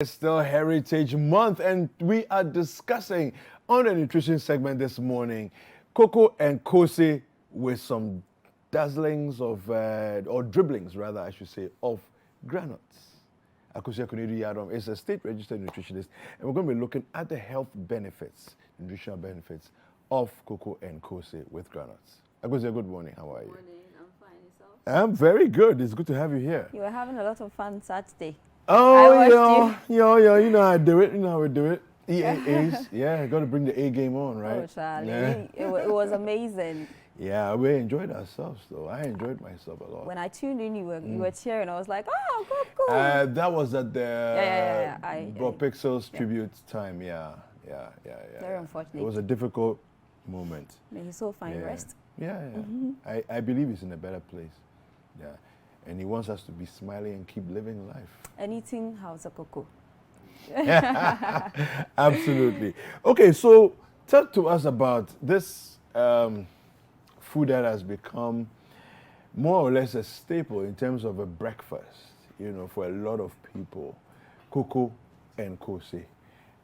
It's still Heritage Month, and we are discussing on the nutrition segment this morning koko and koose with some dazzlings of, or dribblings rather, I should say, of groundnuts. Akosua Konadu Yiadom is a state registered nutritionist, and we're going to be looking at the health benefits, nutritional benefits of koko and koose with groundnuts. Akosua, good morning. How are you? Good morning. I'm fine. Yourself? I'm very good. It's good to have you here. You were having a lot of fun Saturday. Oh, you know how I do it. You know how we do it. EAAs, yeah, got to bring the A game on, right? Oh, Charlie, Yeah. it was amazing. Yeah, we enjoyed ourselves, though. I enjoyed myself a lot. When I tuned in, you were cheering. I was like, oh, go. That was at the Bro Pixels tribute time. Yeah. Very unfortunate. It was a difficult moment. May he so find rest. Yeah. I believe he's in a better place. Yeah. And he wants us to be smiling and keep living life. And eating house of cocoa. Absolutely. Okay, so talk to us about this food that has become more or less a staple in terms of a breakfast, you know, for a lot of people. Koko and koose,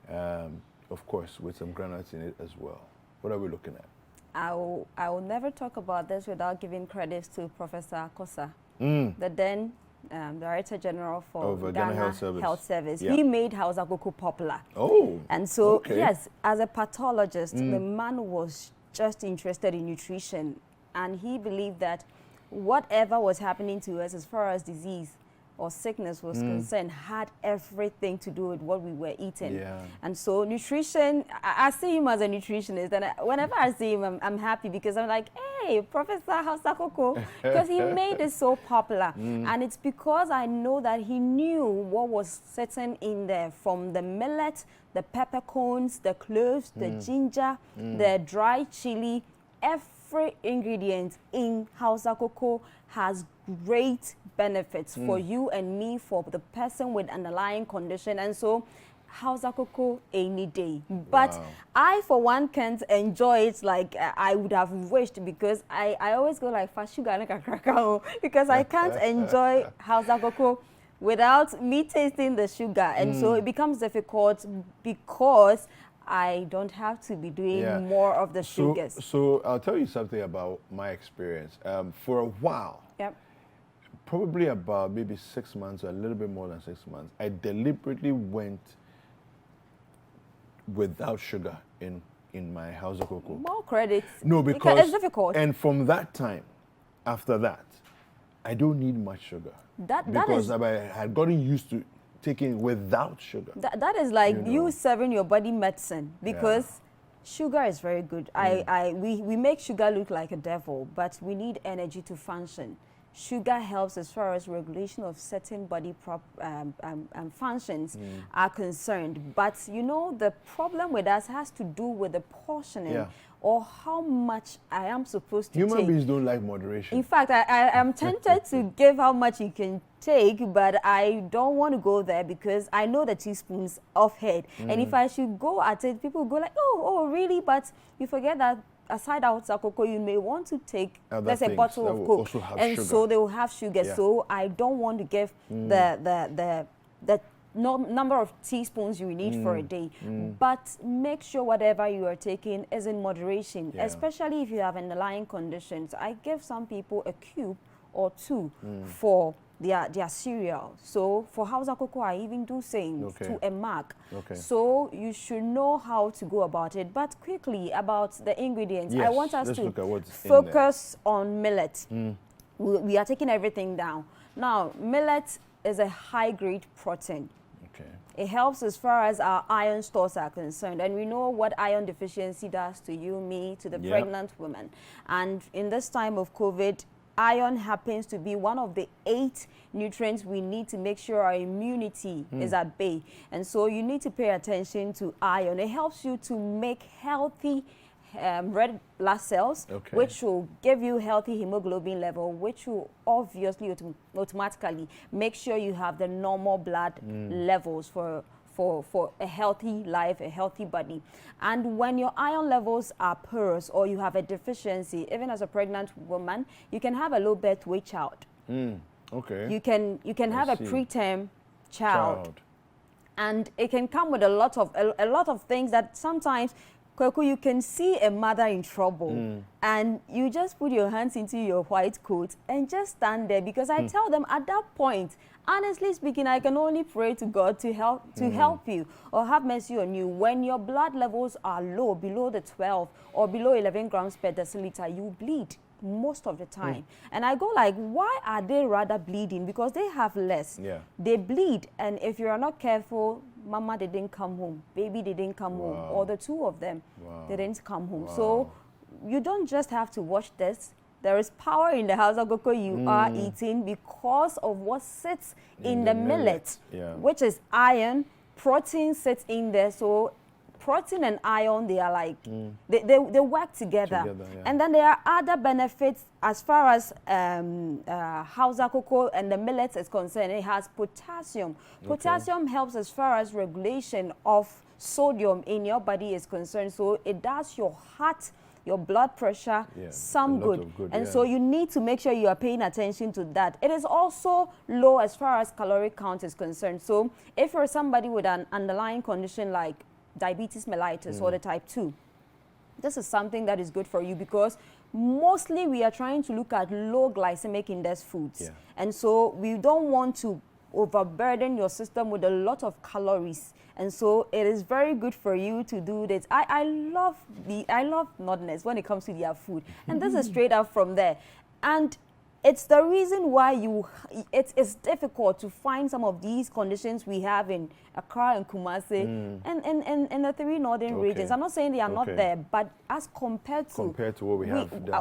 of course, with some groundnuts in it as well. What are we looking at? I will never talk about this without giving credit to Professor Akosua, the then Director General for Ghana Health Service. Yeah. He made house of cocoa popular. Oh, and so, okay. yes, as a pathologist, the man was just interested in nutrition, and he believed that whatever was happening to us as far as disease or sickness was concerned had everything to do with what we were eating. Yeah. And so nutrition, I see him as a nutritionist, and whenever I see him, I'm happy because I'm like, hey, Professor Hausa Koko, because he made it so popular. And it's because I know that he knew what was sitting in there, from the millet, the peppercorns, the cloves, the ginger, the dry chili. Every ingredient in Hausa Koko has great benefits for you and me, for the person with underlying condition. And so Hausa Koko any day. But I, for one, can't enjoy it like I would have wished, because I always go like fast sugar because I can't enjoy Hausa Koko without me tasting the sugar. And so it becomes difficult because I don't have to be doing more of the sugars. So I'll tell you something about my experience. For a while, probably about maybe 6 months, or a little bit more than 6 months, I deliberately went without sugar in my house of cocoa. More credits. No, because it's difficult. And from that time, after that, I don't need much sugar. Because I had gotten used to taking without sugar. That is like you serving your body medicine, because sugar is very good. We make sugar look like a devil, but we need energy to function. Sugar helps as far as regulation of certain body functions are concerned. But you know, the problem with us has to do with the portioning or how much I am supposed to take. Human beings don't like moderation. In fact, I am tempted to give how much you can take, but I don't want to go there because I know the teaspoons of head. And if I should go at it, people go like, oh, really? But you forget that aside out cocoa, you may want to take, let's say, a bottle of Coke, and sugar. So they will have sugar. So I don't want to give the number of teaspoons you need for a day. But make sure whatever you are taking is in moderation, especially if you have underlying conditions. I give some people a cube or two for their cereal. So for Hausa Koko, I even do things to a mark. So you should know how to go about it. But quickly about the ingredients, I want us to focus on millet. We are taking everything down. Now, millet is a high-grade protein. It helps as far as our iron stores are concerned. And we know what iron deficiency does to you, me, to the pregnant woman. And in this time of COVID, iron happens to be one of the 8 nutrients we need to make sure our immunity is at bay. And so you need to pay attention to iron. It helps you to make healthy red blood cells, which will give you healthy hemoglobin level, which will obviously automatically make sure you have the normal blood levels for a healthy life, a healthy body. And when your iron levels are poor or you have a deficiency, even as a pregnant woman, you can have a low birth weight child. You can have a preterm child. And it can come with a lot of things that sometimes, Kweku, you can see a mother in trouble and you just put your hands into your white coat and just stand there, because I tell them at that point, honestly speaking, I can only pray to God to help you or have mercy on you. When your blood levels are low, below the 12 or below 11 grams per deciliter, you bleed most of the time. And I go like, why are they rather bleeding? Because they have less. Yeah. They bleed, and if you are not careful, mama didn't come home, baby didn't come home, or the two of them didn't come home. So you don't just have to watch this. There is power in the house of koko you are eating because of what sits in the millet, which is iron. Protein sits in there, so protein and iron, they are like, they work together. And then there are other benefits as far as Hausa cocoa and the millet is concerned. It has potassium. Potassium helps as far as regulation of sodium in your body is concerned. So it does your heart, your blood pressure, some good. And so you need to make sure you are paying attention to that. It is also low as far as caloric count is concerned. So if you're somebody with an underlying condition like diabetes mellitus or the type 2, this is something that is good for you, because mostly we are trying to look at low glycemic index foods. And so we don't want to overburden your system with a lot of calories. And so it is very good for you to do this. I love Nordness when it comes to their food. And this is straight up from there. And it's the reason why it's difficult to find some of these conditions we have in Accra and Kumasi and the 3 northern regions. I'm not saying they are not there, but as compared to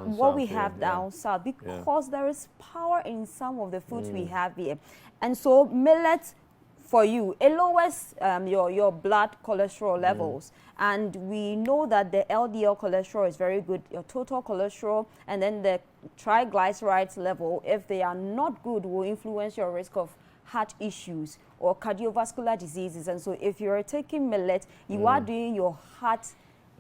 what we have down south, because there is power in some of the foods we have here. And so millet, for you, it lowers your blood cholesterol levels. And we know that the LDL cholesterol is very good, your total cholesterol, and then the triglycerides level, if they are not good, will influence your risk of heart issues or cardiovascular diseases. And so if you're taking millet, you are doing your heart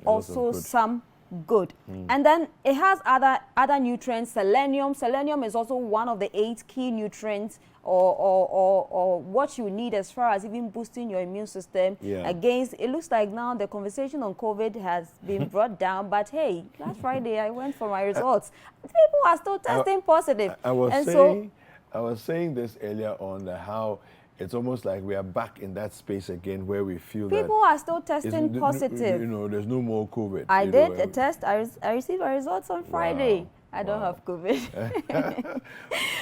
also some good. And then it has other nutrients. Selenium is also one of the 8 key nutrients or what you need as far as even boosting your immune system against. It looks like now the conversation on COVID has been brought down, but hey, last Friday I went for my results. People are still testing positive. I was saying this earlier on, how it's almost like we are back in that space again where we feel people are still testing positive. There's no more COVID. I did a test. I received my results on Friday. I don't have COVID.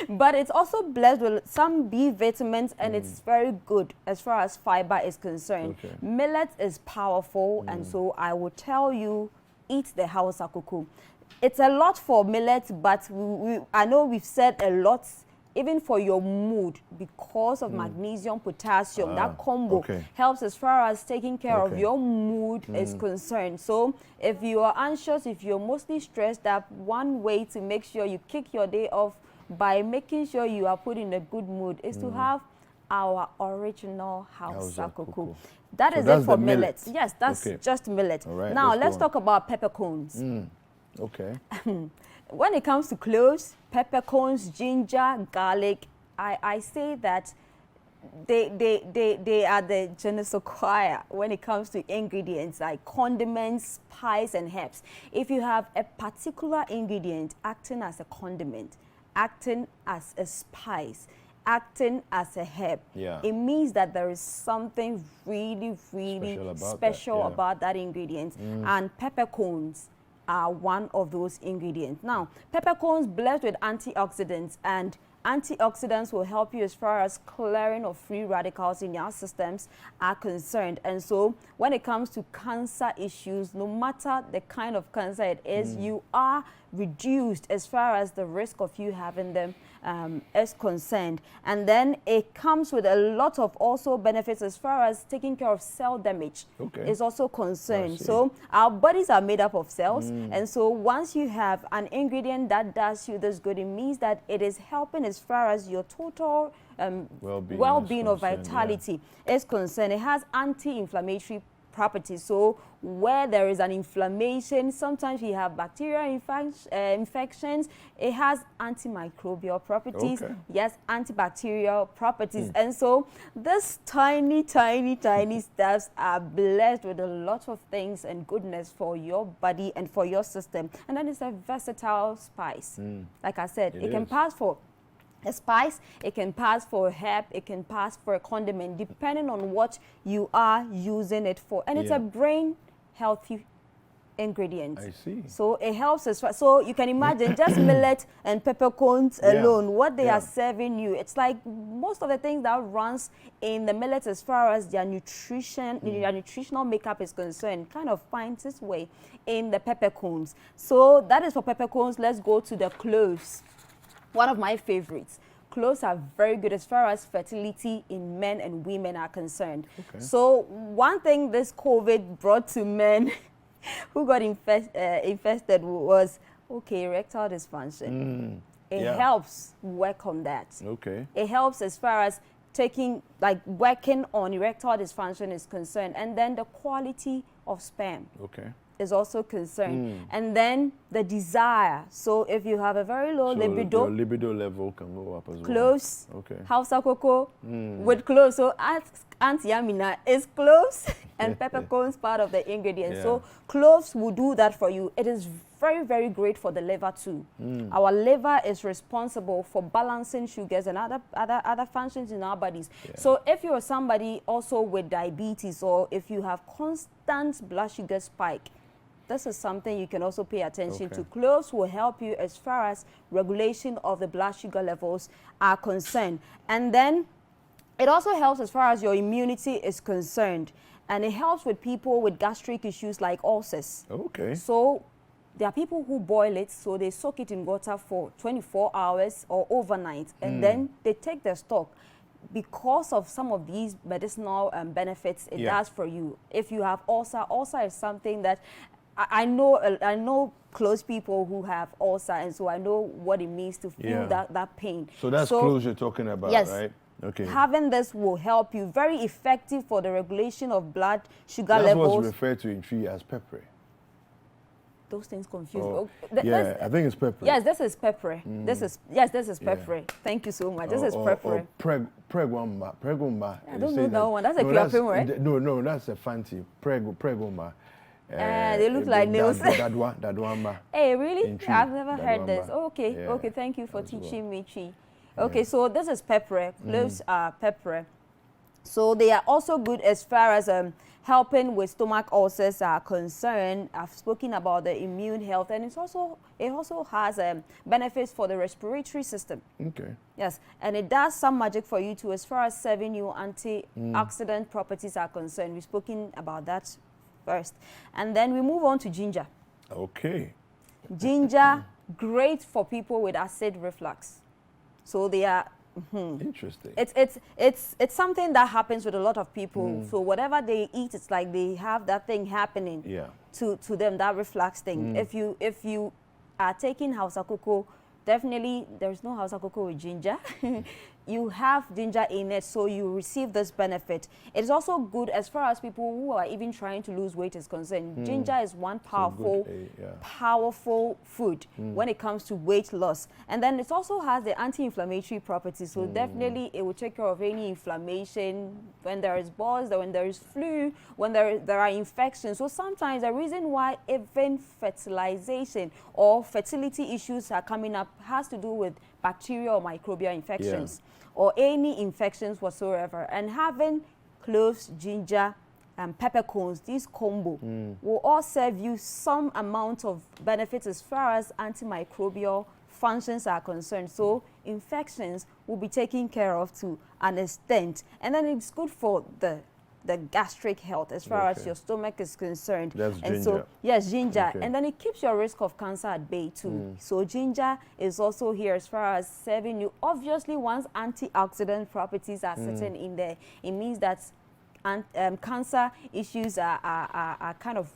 But it's also blessed with some B vitamins, and it's very good as far as fiber is concerned. Millet is powerful, and so I will tell you, eat the Hausa cocoa. It's a lot for millet, but I know we've said a lot, even for your mood, because of magnesium, potassium. That combo helps as far as taking care of your mood is concerned. So if you are anxious, if you're mostly stressed up, one way to make sure you kick your day off by making sure you are put in a good mood is to have our original Hausa cocoa. That is it for millet. Yes, that's just millet. Right, now let's talk about peppercorns. When it comes to cloves, peppercorns, ginger, garlic, I say that they are the Genesoquia when it comes to ingredients like condiments, spice, and herbs. If you have a particular ingredient acting as a condiment, acting as a spice, acting as a herb, it means that there is something really special about that ingredient. And peppercorns are one of those ingredients. Now, peppercorns blessed with antioxidants, and antioxidants will help you as far as clearing of free radicals in your systems are concerned. And so when it comes to cancer issues, no matter the kind of cancer it is, you are reduced as far as the risk of you having them is concerned. And then it comes with a lot of also benefits as far as taking care of cell damage is also concerned. So our bodies are made up of cells, and so once you have an ingredient that does you this good, it means that it is helping as far as your total well-being or vitality is concerned. It has anti-inflammatory properties. So where there is an inflammation, sometimes we have bacterial infections, it has antimicrobial properties, Okay. yes, antibacterial properties. And so these tiny, tiny, tiny steps are blessed with a lot of things and goodness for your body and for your system. And then it's a versatile spice. Like I said, it can pass for a spice, it can pass for a herb, it can pass for a condiment, depending on what you are using it for. And it's a brain healthy ingredient. I see. So it helps us. So you can imagine just millet and peppercorns alone, what they are serving you. It's like most of the things that runs in the millet as far as their nutrition, their nutritional makeup is concerned, kind of finds its way in the peppercorns. So that is for peppercorns. Let's go to the cloves. One of my favorites. Cloves are very good as far as fertility in men and women are concerned. Okay. So one thing this COVID brought to men who got infested was, erectile dysfunction. It helps work on that. Okay. It helps as far as working on erectile dysfunction is concerned. And then the quality of sperm. Okay. Is also concerned. And then the desire. So if you have a very low libido, your libido level can go up as well. Cloves, Hausa cocoa with cloves. So Auntie Yamina is cloves and peppercorns part of the ingredients. So cloves will do that for you. It is very, very great for the liver too. Our liver is responsible for balancing sugars and other functions in our bodies. So if you're somebody also with diabetes, or if you have constant blood sugar spike, this is something you can also pay attention to. Cloves will help you as far as regulation of the blood sugar levels are concerned. And then it also helps as far as your immunity is concerned. And it helps with people with gastric issues like ulcers. Okay. So there are people who boil it, so they soak it in water for 24 hours or overnight, and then they take their stock. Because of some of these medicinal benefits it does for you. If you have ulcer is something that I know close people who have ulcer, and so I know what it means to feel that pain. So that's close you're talking about, right? Okay. Having this will help you. Very effective for the regulation of blood sugar levels. That's what's referred to in tree as pepper. Those things confuse me. I think it's pepper. Yes, this is pepper. This is pepper. Thank you so much. This is pepper. Pregoma. I don't know that one. That's a Creole right? No, that's a fancy. Pregoma. They look like nails. That one. Hey, really? I've never heard this. Okay, thank you for teaching me, Chi. Okay, so this is pepper. Cloves are pepper. So they are also good as far as helping with stomach ulcers are concerned. I've spoken about the immune health, and it also has benefits for the respiratory system. Okay. Yes, and it does some magic for you too as far as serving you antioxidant properties are concerned. We've spoken about that first. And then we move on to ginger. Okay. Ginger, great for people with acid reflux. So they are interesting. It's something that happens with a lot of people. So whatever they eat, it's like they have that thing happening to them, that reflux thing. If you are taking Hausa cocoa, definitely there's no Hausa cocoa with ginger. You have ginger in it, so you receive this benefit. It's also good as far as people who are even trying to lose weight is concerned. Ginger is one powerful food when it comes to weight loss. And then it also has the anti-inflammatory properties, so definitely it will take care of any inflammation when there is buzz, when there is flu, when there are infections. So sometimes the reason why even fertilization or fertility issues are coming up has to do with bacterial or microbial infections or any infections whatsoever. And having cloves, ginger, and peppercorns, these combo will all serve you some amount of benefits as far as antimicrobial functions are concerned. So infections will be taken care of to an extent. And then it's good for the gastric health as far as your stomach is concerned. That's and ginger. So yes, ginger. And then it keeps your risk of cancer at bay too. So ginger is also here as far as serving you. Obviously, once antioxidant properties are sitting in there, it means that cancer issues are kind of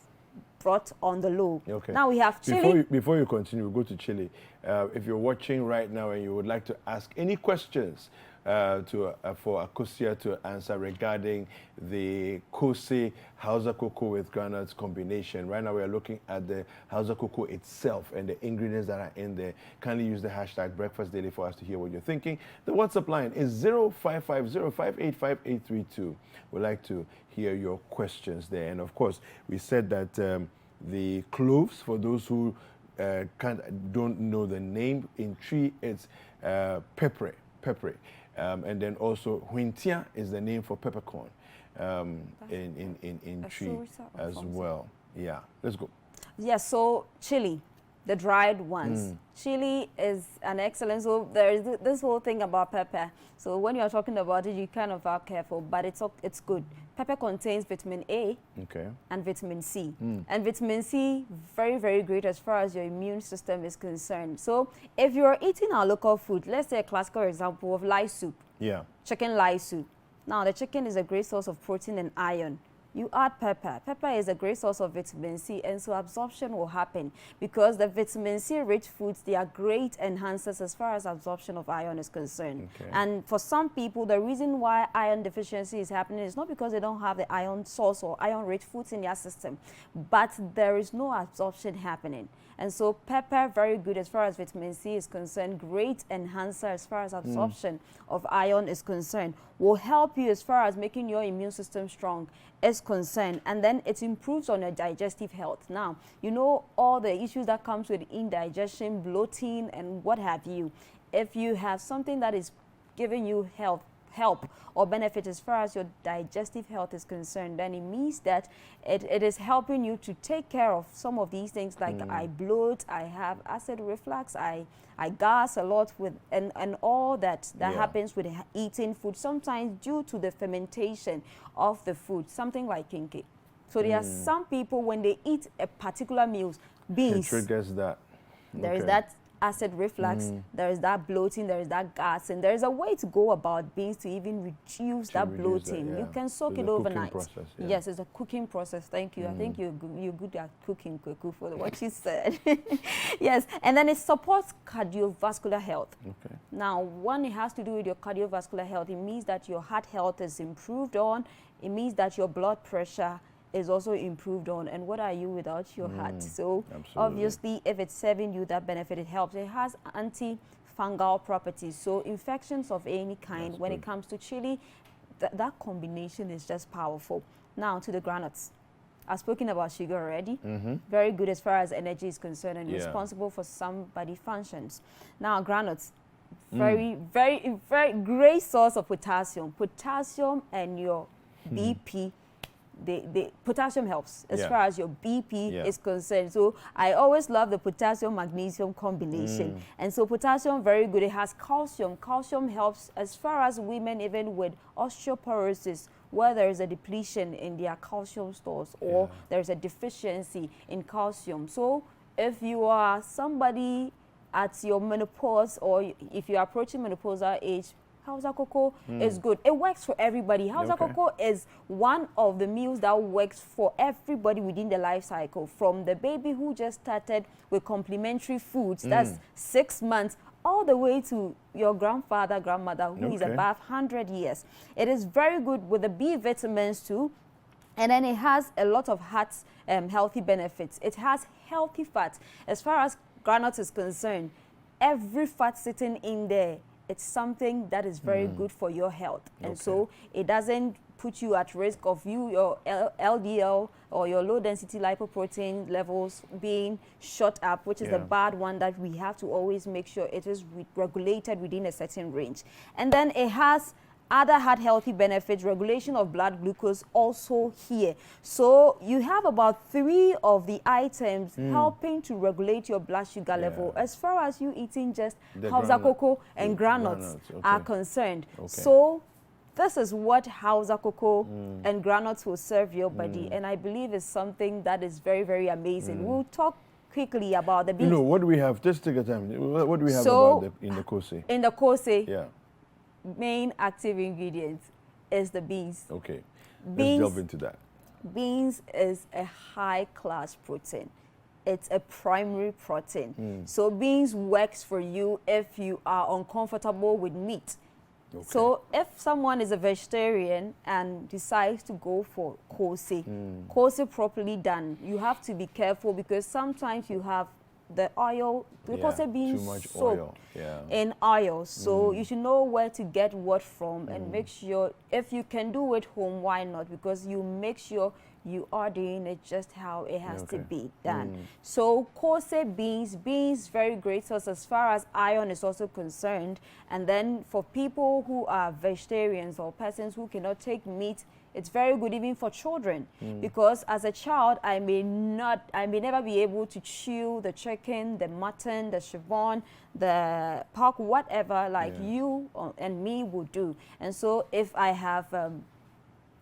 brought on the low. Okay. Now we have chili. Before you continue, we'll go to chili. If you're watching right now and you would like to ask any questions for Akosua to answer regarding the koose Hausa cocoa with groundnuts combination. Right now we are looking at the Hausa cocoa itself and the ingredients that are in there. Kindly use the hashtag Breakfast Daily for us to hear what you're thinking. The WhatsApp line is 0550585832. We'd like to hear your questions there. And of course, we said that the cloves, for those who don't know the name, in tree it's pepper. And then also huintia is the name for peppercorn in tree as well. Yeah, let's go. Yeah, so chili, the dried ones. Chili is an excellent, so there is this whole thing about pepper. So when you're talking about it, you kind of are careful, but it's good. Pepper contains vitamin A and vitamin C. And vitamin C, very, very great as far as your immune system is concerned. So if you're eating our local food, let's say a classical example of lye soup. Yeah. Chicken lye soup. Now, the chicken is a great source of protein and iron. You add pepper. Pepper is a great source of vitamin C, and so absorption will happen because the vitamin C-rich foods, they are great enhancers as far as absorption of iron is concerned. And for some people, the reason why iron deficiency is happening is not because they don't have the iron source or iron-rich foods in their system, but there is no absorption happening. And so pepper, very good as far as vitamin C is concerned, great enhancer as far as absorption of iron is concerned, will help you as far as making your immune system strong is concerned. And then it improves on your digestive health. Now, you know all the issues that comes with indigestion, bloating, and what have you. If you have something that is giving you help or benefit as far as your digestive health is concerned, then it means that it is helping you to take care of some of these things like I bloat, I have acid reflux, I gas a lot with and all that happens with eating food, sometimes due to the fermentation of the food, something like kinky. So there are some people when they eat a particular meal, beans, it triggers that. There is that acid reflux, there is that bloating, there is that gas, and there is a way to go about beans to even reduce that bloating. You can soak it overnight. Yes, it's a cooking process. Thank you. I think you're good at cooking, Kweku, for what you said. Yes, and then it supports cardiovascular health. Now, one, it has to do with your cardiovascular health. It means that your heart health is improved on. It means that your blood pressure is also improved on. And what are you without your heart? So obviously, if it's serving you that benefit, it helps. It has antifungal properties. So infections of any kind, when it comes to chili, that combination is just powerful. Now to the groundnuts. I've spoken about sugar already. Very good as far as energy is concerned and responsible for some body functions. Now groundnuts, very, very, very great source of potassium. Potassium and your BP, the potassium helps as far as your BP is concerned. So I always love the potassium-magnesium combination. And so potassium, very good. It has calcium. Calcium helps as far as women, even with osteoporosis, where there is a depletion in their calcium stores or there's a deficiency in calcium. So if you are somebody at your menopause or if you are approaching menopausal age, Hausa cocoa is good. It works for everybody. Hausa cocoa is one of the meals that works for everybody within the life cycle, from the baby who just started with complementary foods, that's 6 months, all the way to your grandfather, grandmother, who is above 100 years. It is very good with the B vitamins too. And then it has a lot of heart healthy benefits. It has healthy fats. As far as groundnut is concerned, every fat sitting in there, it's something that is very good for your health. And so it doesn't put you at risk of your LDL or your low density lipoprotein levels being shot up, which is a bad one that we have to always make sure it is regulated within a certain range. And then it has other heart healthy benefits, regulation of blood glucose also here. So you have about 3 of the items helping to regulate your blood sugar level as far as you eating just Hausa cocoa and groundnuts are concerned. So this is what Hausa cocoa and groundnuts will serve your body, and I believe is something that is very, very amazing. We'll talk quickly about the beans. You know, what do we have? Just take a time. What do we have about in the koose? In the koose, main active ingredient is the beans. Okay, let's delve into that. Beans is a high-class protein. It's a primary protein. So beans works for you if you are uncomfortable with meat. Okay. So if someone is a vegetarian and decides to go for koose, koose properly done, you have to be careful because sometimes you have the oil, the koose being too much soaked oil. Yeah. in oil. So you should know where to get what from and make sure, if you can do it home, why not? Because you make sure you are doing it just how it has to be done. So koose beans, very great source as far as iron is also concerned. And then for people who are vegetarians or persons who cannot take meat, it's very good even for children, because as a child, I may never be able to chew the chicken, the mutton, the chiffon, the pork, whatever, like you and me would do. And so if I have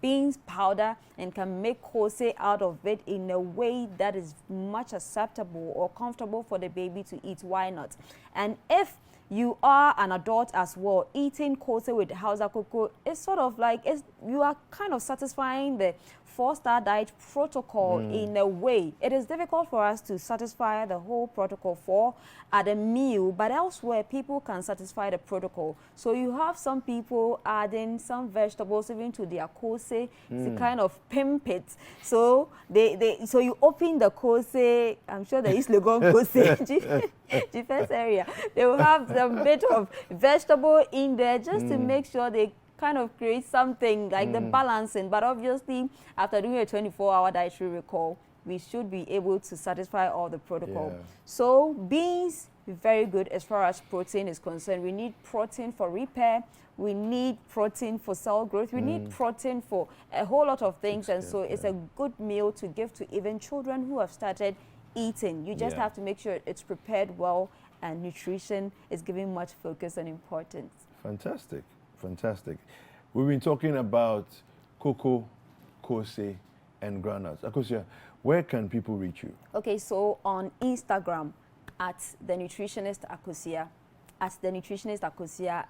beans powder and can make koose out of it in a way that is much acceptable or comfortable for the baby to eat, why not? And if you are an adult as well, eating koose with Hausa cocoa is sort of like, you are kind of satisfying the 4-star diet protocol in a way. It is difficult for us to satisfy the whole protocol at a meal, but elsewhere people can satisfy the protocol. So you have some people adding some vegetables even to their koose to kind of pimp it. So so you open the koose, I'm sure there is Legon koose, defense area. They will have some bit of vegetable in there just to make sure they kind of create something like the balancing. But obviously, after doing a 24-hour dietary recall, we should be able to satisfy all the protocol. Yeah. So beans, very good as far as protein is concerned. We need protein for repair. We need protein for cell growth. We need protein for a whole lot of things. And so it's a good meal to give to even children who have started eating. You just have to make sure it's prepared well, and nutrition is given much focus and importance. Fantastic. Fantastic. We've been talking about koko, koose, and groundnuts. Akosua, where can people reach you? Okay, so on Instagram at the nutritionist Akosua,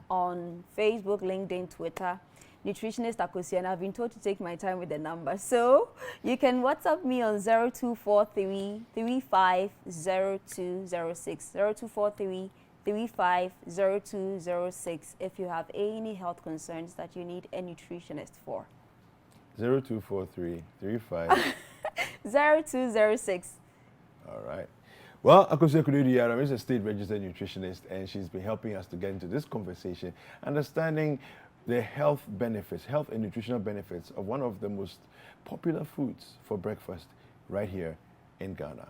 on Facebook, LinkedIn, Twitter, nutritionist Akosua, and I've been told to take my time with the number. So you can WhatsApp me on 0243 350206, 0243 350206 if you have any health concerns that you need a nutritionist for. 0243 35 0206. All right. Well, Akosua Konadu Yiadom is a state registered nutritionist, and she's been helping us to get into this conversation, understanding the health benefits, health and nutritional benefits of one of the most popular foods for breakfast right here in Ghana.